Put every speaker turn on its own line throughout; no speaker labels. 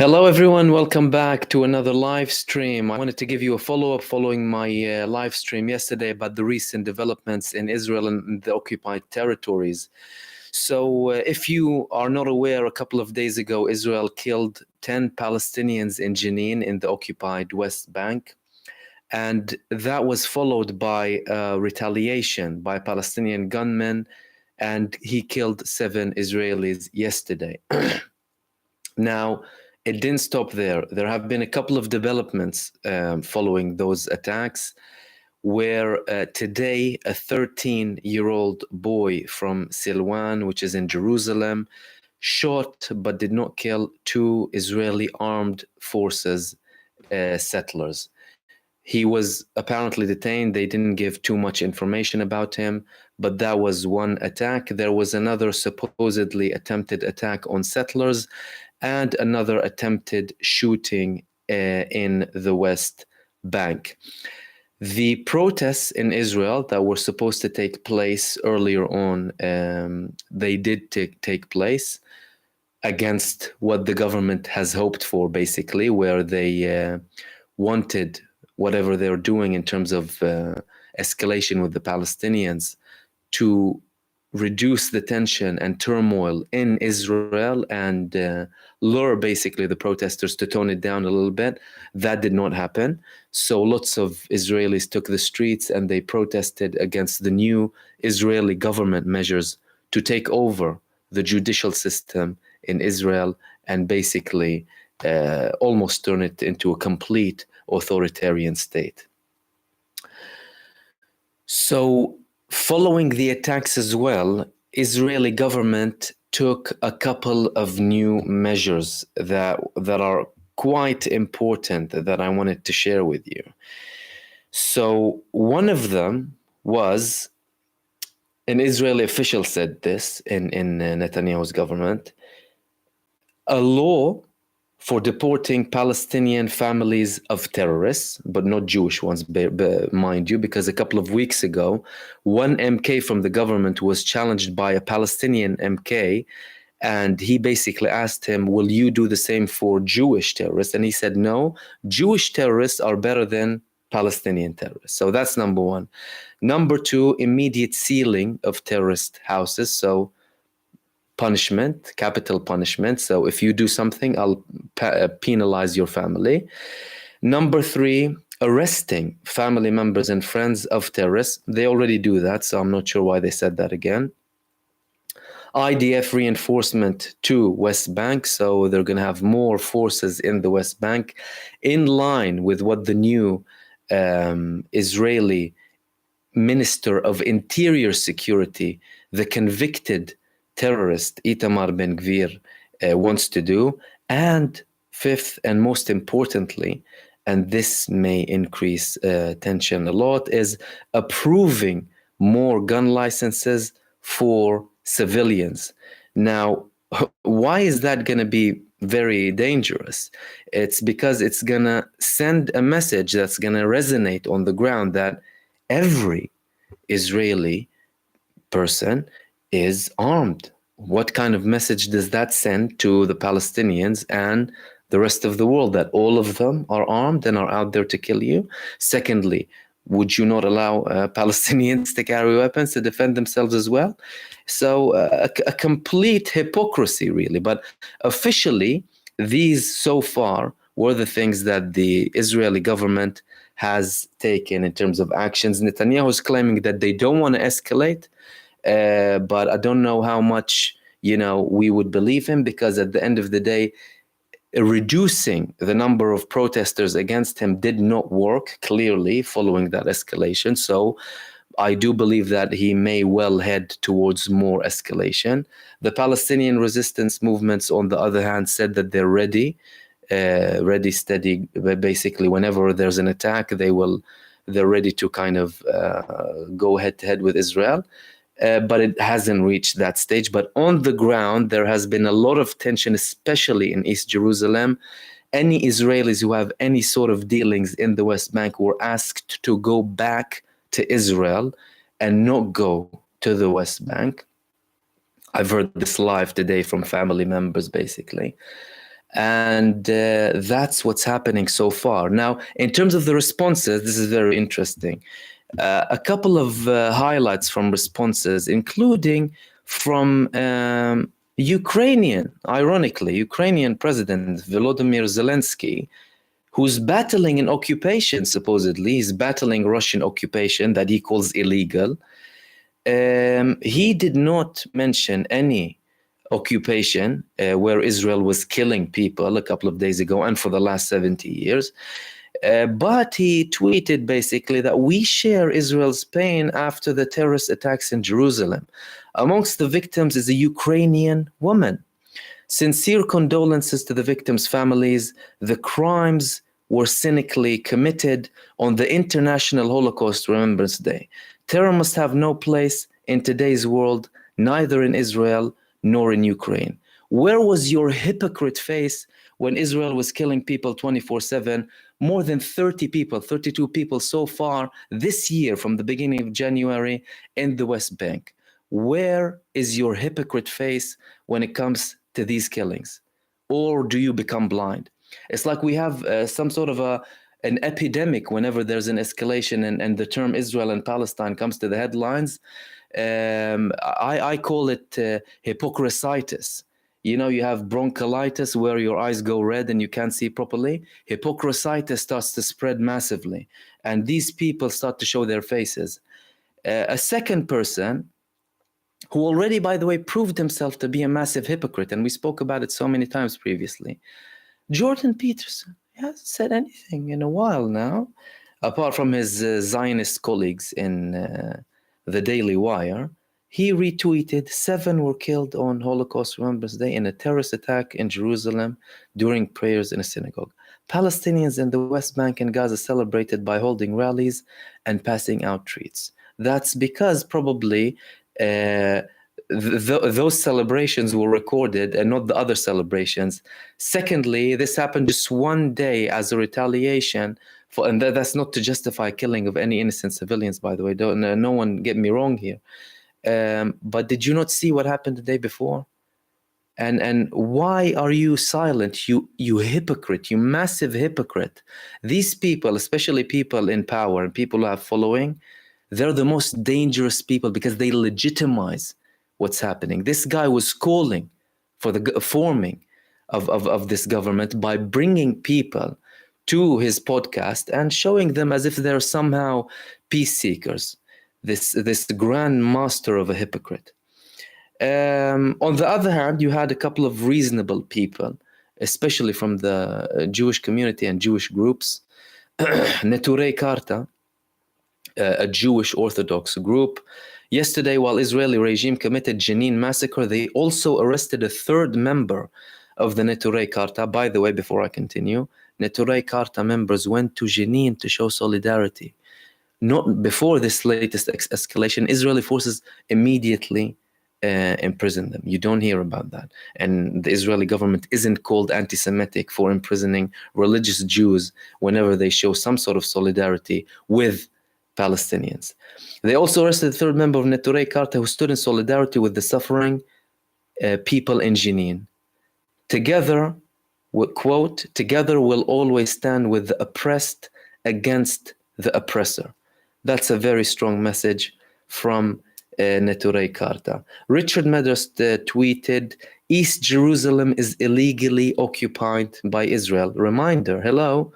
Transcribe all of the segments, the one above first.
Hello, everyone. Welcome back to another live stream. I wanted to give you a follow-up following my live stream yesterday about the recent developments in Israel and the occupied territories. So if you are not aware, a couple of days ago, Israel killed 10 Palestinians in Jenin in the occupied West Bank. And that was followed by retaliation by Palestinian gunmen, and he killed 7 Israelis yesterday. Now, it didn't stop there. There have been a couple of developments following those attacks, where today a 13-year-old boy from Silwan, which is in Jerusalem, shot but did not kill 2 Israeli armed forces settlers. He was apparently detained. They didn't give too much information about him, but that was one attack. There was another supposedly attempted attack on settlers and another attempted shooting in the West Bank. The protests in Israel that were supposed to take place earlier on, they did take place against what the government has hoped for, basically, where they wanted whatever they're doing in terms of escalation with the Palestinians to reduce the tension and turmoil in Israel and lure basically the protesters to tone it down a little bit. That did not happen. So lots of Israelis took the streets and they protested against the new Israeli government measures to take over the judicial system in Israel and basically almost turn it into a complete authoritarian state. So following the attacks as well, Israeli government took a couple of new measures that are quite important that I wanted to share with you. So one of them was, an Israeli official said this in Netanyahu's government, a law for deporting Palestinian families of terrorists, but not Jewish ones, mind you, because a couple of weeks ago, one MK from the government was challenged by a Palestinian MK, and he basically asked him, will you do the same for Jewish terrorists? And he said, no, Jewish terrorists are better than Palestinian terrorists. So that's number one. Number two, immediate sealing of terrorist houses. So punishment, capital punishment. So if you do something, I'll penalize your family. Number three, arresting family members and friends of terrorists. They already do that, so I'm not sure why they said that again. IDF reinforcement to West Bank, so they're going to have more forces in the West Bank, in line with what the new Israeli Minister of Interior Security, the convicted terrorist Itamar Ben-Gvir wants to do. And fifth, and most importantly, and this may increase tension a lot, is approving more gun licenses for civilians. Now, why is that going to be very dangerous? It's because it's going to send a message that's going to resonate on the ground that every Israeli person is armed. What kind of message does that send to the Palestinians and the rest of the world, that all of them are armed and are out there to kill you? Secondly, would you not allow Palestinians to carry weapons to defend themselves as well? So a complete hypocrisy, really. But officially, these so far were the things that the Israeli government has taken in terms of actions. Netanyahu is claiming that they don't want to escalate, but I don't know how much, we would believe him, because at the end of the day, reducing the number of protesters against him did not work, clearly, following that escalation. So I do believe that he may well head towards more escalation. The Palestinian resistance movements, on the other hand, said that they're ready, steady. Basically, whenever there's an attack, they're ready to kind of go head to head with Israel. But it hasn't reached that stage. But on the ground, there has been a lot of tension, especially in East Jerusalem. Any Israelis who have any sort of dealings in the West Bank were asked to go back to Israel and not go to the West Bank. I've heard this live today from family members, basically. And that's what's happening so far. Now, in terms of the responses, this is very interesting. A couple of highlights from responses, including from Ukrainian President Volodymyr Zelensky, who's battling an occupation, supposedly. He's battling Russian occupation that he calls illegal. He did not mention any occupation where Israel was killing people a couple of days ago and for the last 70 years. But he tweeted basically that we share Israel's pain after the terrorist attacks in Jerusalem. Amongst the victims is a Ukrainian woman. Sincere condolences to the victims' families. The crimes were cynically committed on the International Holocaust Remembrance Day. Terror must have no place in today's world, neither in Israel nor in Ukraine. Where was your hypocrite face when Israel was killing people 24/7? More than 30 people, 32 people so far this year from the beginning of January in the West Bank. Where is your hypocrite face when it comes to these killings? Or do you become blind? It's like we have some sort of an epidemic whenever there's an escalation and the term Israel and Palestine comes to the headlines. I call it hypocrisitis. You know, you have bronchiolitis where your eyes go red and you can't see properly. Hypocrisitis starts to spread massively, and these people start to show their faces. A second person who already, by the way, proved himself to be a massive hypocrite, and we spoke about it so many times previously, Jordan Peterson. He hasn't said anything in a while now, apart from his Zionist colleagues in the Daily Wire. He retweeted 7 were killed on Holocaust Remembrance Day in a terrorist attack in Jerusalem during prayers in a synagogue. Palestinians in the West Bank and Gaza celebrated by holding rallies and passing out treats. That's because probably those celebrations were recorded and not the other celebrations. Secondly, this happened just one day as a retaliation for, and that's not to justify killing of any innocent civilians, by the way. No one get me wrong here. But did you not see what happened the day before? And why are you silent, you hypocrite, you massive hypocrite? These people, especially people in power and people who have following, they're the most dangerous people because they legitimize what's happening. This guy was calling for the forming of this government by bringing people to his podcast and showing them as if they're somehow peace seekers. This grand master of a hypocrite. On the other hand, you had a couple of reasonable people, especially from the Jewish community and Jewish groups. Neturei Karta, a Jewish Orthodox group. Yesterday, while Israeli regime committed Jenin massacre, they also arrested a third member of the Neturei Karta. By the way, before I continue, Neturei Karta members went to Jenin to show solidarity. Not before this latest escalation, Israeli forces immediately imprison them. You don't hear about that. And the Israeli government isn't called anti-Semitic for imprisoning religious Jews whenever they show some sort of solidarity with Palestinians. They also arrested a third member of Neturei Karta who stood in solidarity with the suffering people in Jenin. Together, quote, together we'll always stand with the oppressed against the oppressor. That's a very strong message from Neturei Karta. Richard Medhurst tweeted, East Jerusalem is illegally occupied by Israel. Reminder, hello,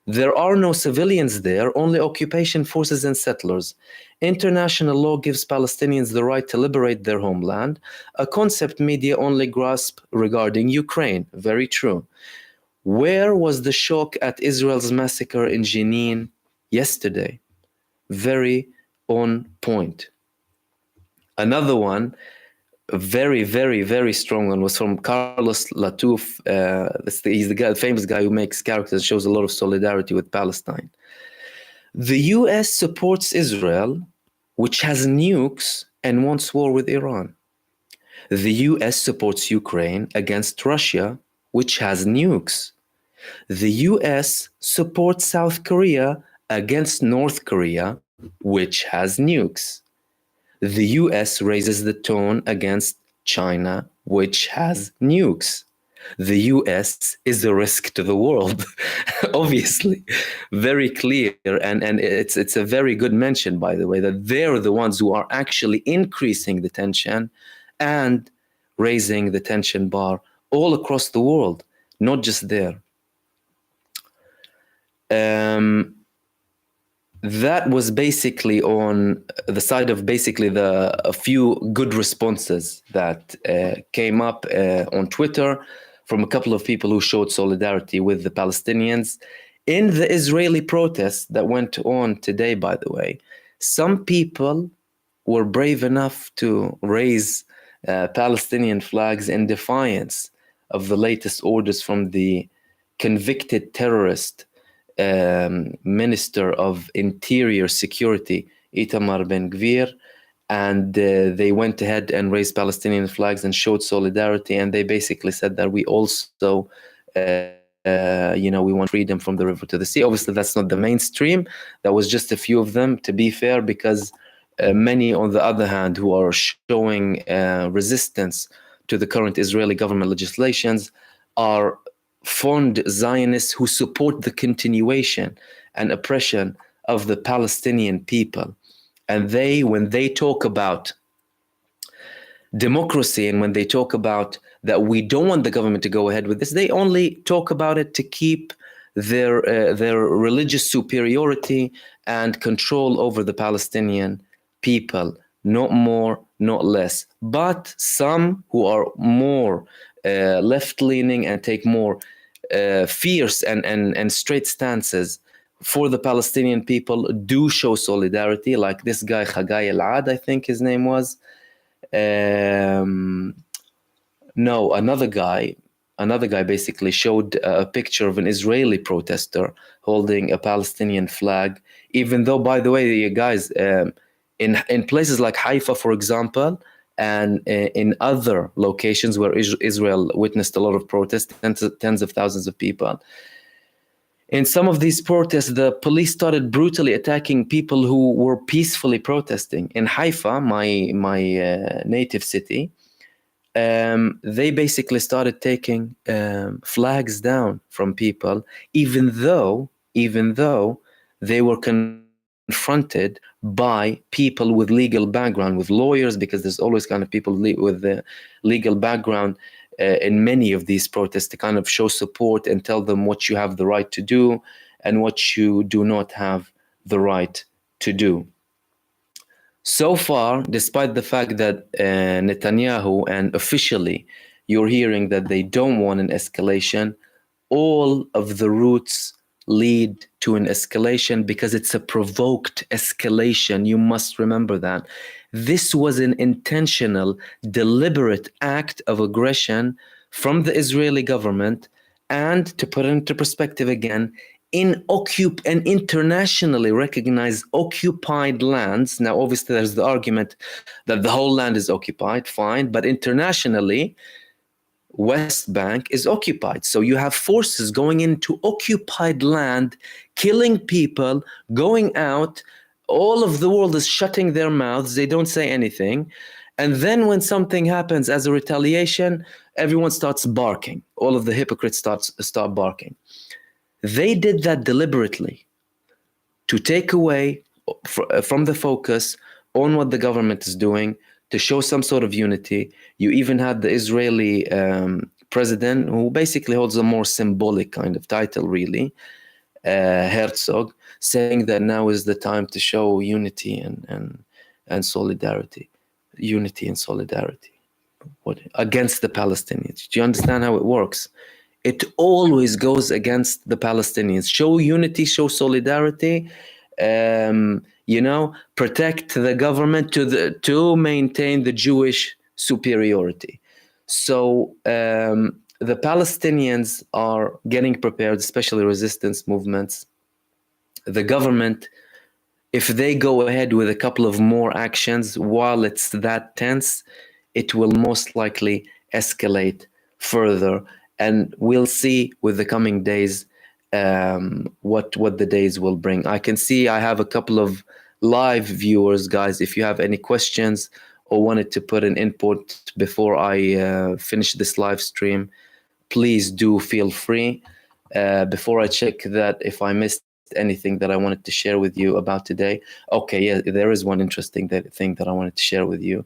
there are no civilians there, only occupation forces and settlers. International law gives Palestinians the right to liberate their homeland, a concept media only grasp regarding Ukraine. Very true. Where was the shock at Israel's massacre in Jenin yesterday? Very on point. Another one, a very, very, very strong one, was from Carlos Latouf. He's the famous guy who makes characters, shows a lot of solidarity with Palestine. The US supports Israel, which has nukes and wants war with Iran. The US supports Ukraine against Russia, which has nukes. The US supports South Korea against North Korea, which has nukes. The US raises the tone against China, which has nukes. The US is a risk to the world, obviously, very clear. And it's a very good mention, by the way, that they're the ones who are actually increasing the tension and raising the tension bar all across the world, not just there. That was basically on the side of basically a few good responses that came up on Twitter from a couple of people who showed solidarity with the Palestinians in the Israeli protests that went on today, by the way. Some people were brave enough to raise Palestinian flags in defiance of the latest orders from the convicted terrorist Minister of Interior Security, Itamar Ben-Gvir, and they went ahead and raised Palestinian flags and showed solidarity. And they basically said that we also, we want freedom from the river to the sea. Obviously, that's not the mainstream. That was just a few of them, to be fair, because many, on the other hand, who are showing resistance to the current Israeli government legislations are fond Zionists who support the continuation and oppression of the Palestinian people. And when they talk about democracy and when they talk about that we don't want the government to go ahead with this, they only talk about it to keep their religious superiority and control over the Palestinian people, not more, not less. But some who are more left-leaning and take more fierce and straight stances for the Palestinian people do show solidarity, like this guy Khagai El-Ad, I think his name was. No, another guy basically showed a picture of an Israeli protester holding a Palestinian flag, even though, by the way, guys, in places like Haifa, for example, and in other locations where Israel witnessed a lot of protests, tens of thousands of people. In some of these protests, the police started brutally attacking people who were peacefully protesting. In Haifa, my native city, they basically started taking flags down from people, even though they were confronted by people with legal background, with lawyers, because there's always kind of people with the legal background in many of these protests to kind of show support and tell them what you have the right to do and what you do not have the right to do. So far, despite the fact that Netanyahu, and officially you're hearing that they don't want an escalation, all of the routes lead to an escalation because it's a provoked escalation. You must remember that. This was an intentional, deliberate act of aggression from the Israeli government, and to put it into perspective again, in and internationally recognized occupied lands. Now, obviously, there's the argument that the whole land is occupied, fine, but internationally, West Bank is occupied. So you have forces going into occupied land, killing people, going out. All of the world is shutting their mouths. They don't say anything. And then when something happens as a retaliation, everyone starts barking. All of the hypocrites start barking. They did that deliberately to take away from the focus on what the government is doing, to show some sort of unity. You even had the Israeli president, who basically holds a more symbolic kind of title, really, Herzog, saying that now is the time to show unity and solidarity. Unity and solidarity against the Palestinians. Do you understand how it works? It always goes against the Palestinians. Show unity, show solidarity, protect the government to maintain the Jewish superiority. So the Palestinians are getting prepared, especially resistance movements. The government, if they go ahead with a couple of more actions while it's that tense, it will most likely escalate further. And we'll see with the coming days what the days will bring. I can see I have a couple of live viewers, guys. If you have any questions or wanted to put an input before I finish this live stream, please do feel free. Before I check that if I missed anything that I wanted to share with you about today. Okay, yeah, there is one interesting thing that I wanted to share with you.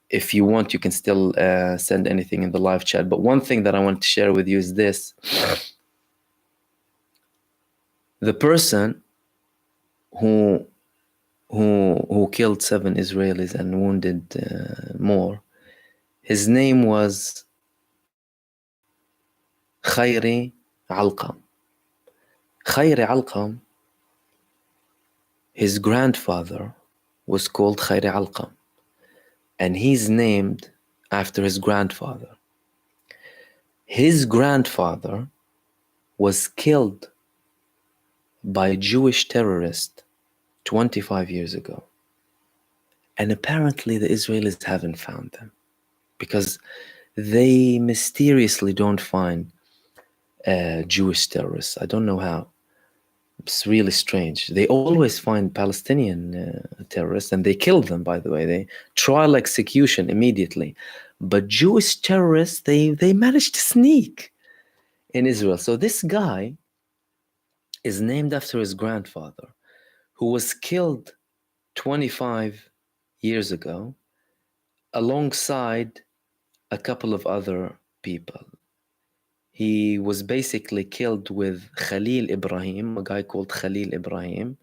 If you want, you can still send anything in the live chat. But one thing that I wanted to share with you is this. The person who killed 7 Israelis and wounded more, his name was Khairi Alqam. Khairi Alqam, his grandfather was called Khairi Alqam, and he's named after his grandfather. His grandfather was killed by a Jewish terrorist 25 years ago. And apparently the Israelis haven't found them because they mysteriously don't find Jewish terrorists. I don't know how. It's really strange. They always find Palestinian terrorists, and they kill them, by the way. They trial execution immediately. But Jewish terrorists, they managed to sneak in Israel. So this guy is named after his grandfather, who was killed 25 years ago alongside a couple of other people. He was basically killed with Khalil Ibrahim, a guy called Khalil Ibrahim,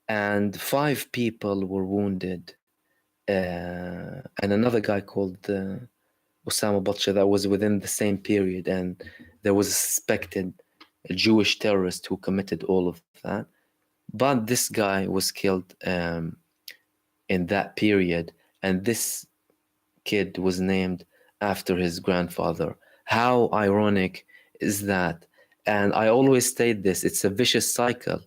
and 5 people were wounded, and another guy called Osama Batcha that was within the same period, and there was a suspected Jewish terrorist who committed all of that. But this guy was killed in that period, and this kid was named after his grandfather. How ironic is that? And I always state this, it's a vicious cycle.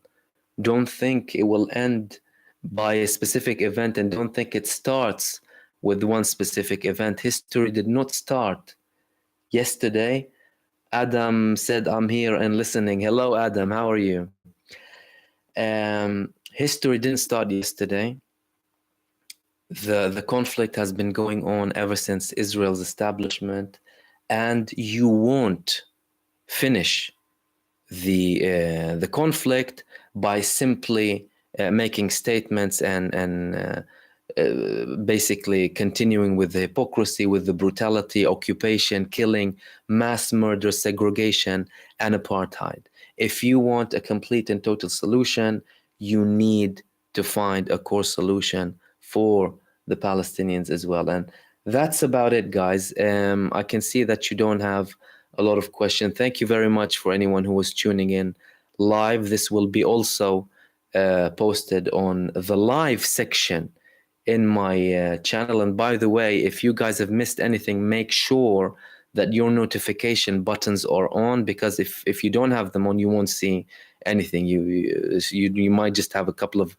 Don't think it will end by a specific event, and don't think it starts with one specific event. History did not start yesterday. Adam said, I'm here and listening. Hello, Adam, how are you? History didn't start yesterday. The conflict has been going on ever since Israel's establishment, and you won't finish the conflict by simply making statements and basically continuing with the hypocrisy, with the brutality, occupation, killing, mass murder, segregation, and apartheid. If you want a complete and total solution, you need to find a core solution for the Palestinians as well. And that's about it, guys. I can see that you don't have a lot of questions. Thank you very much for anyone who was tuning in live. This will be also posted on the live section in my channel. And by the way, if you guys have missed anything, make sure that your notification buttons are on, because if you don't have them on, you won't see anything. You might just have a couple of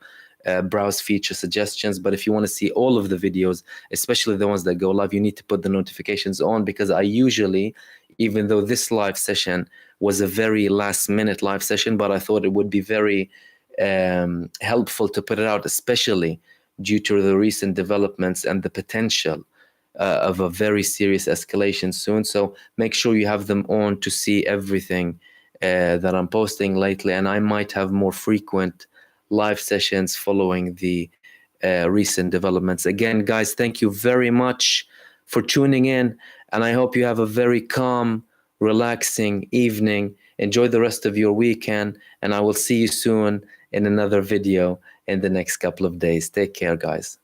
browse feature suggestions, but if you want to see all of the videos, especially the ones that go live, you need to put the notifications on, because I usually, even though this live session was a very last minute live session, but I thought it would be very helpful to put it out, especially due to the recent developments and the potential of a very serious escalation soon. So make sure you have them on to see everything that I'm posting lately, and I might have more frequent live sessions following the recent developments. Again, guys, thank you very much for tuning in, and I hope you have a very calm, relaxing evening. Enjoy the rest of your weekend, and I will see you soon in another video in the next couple of days. Take care, guys.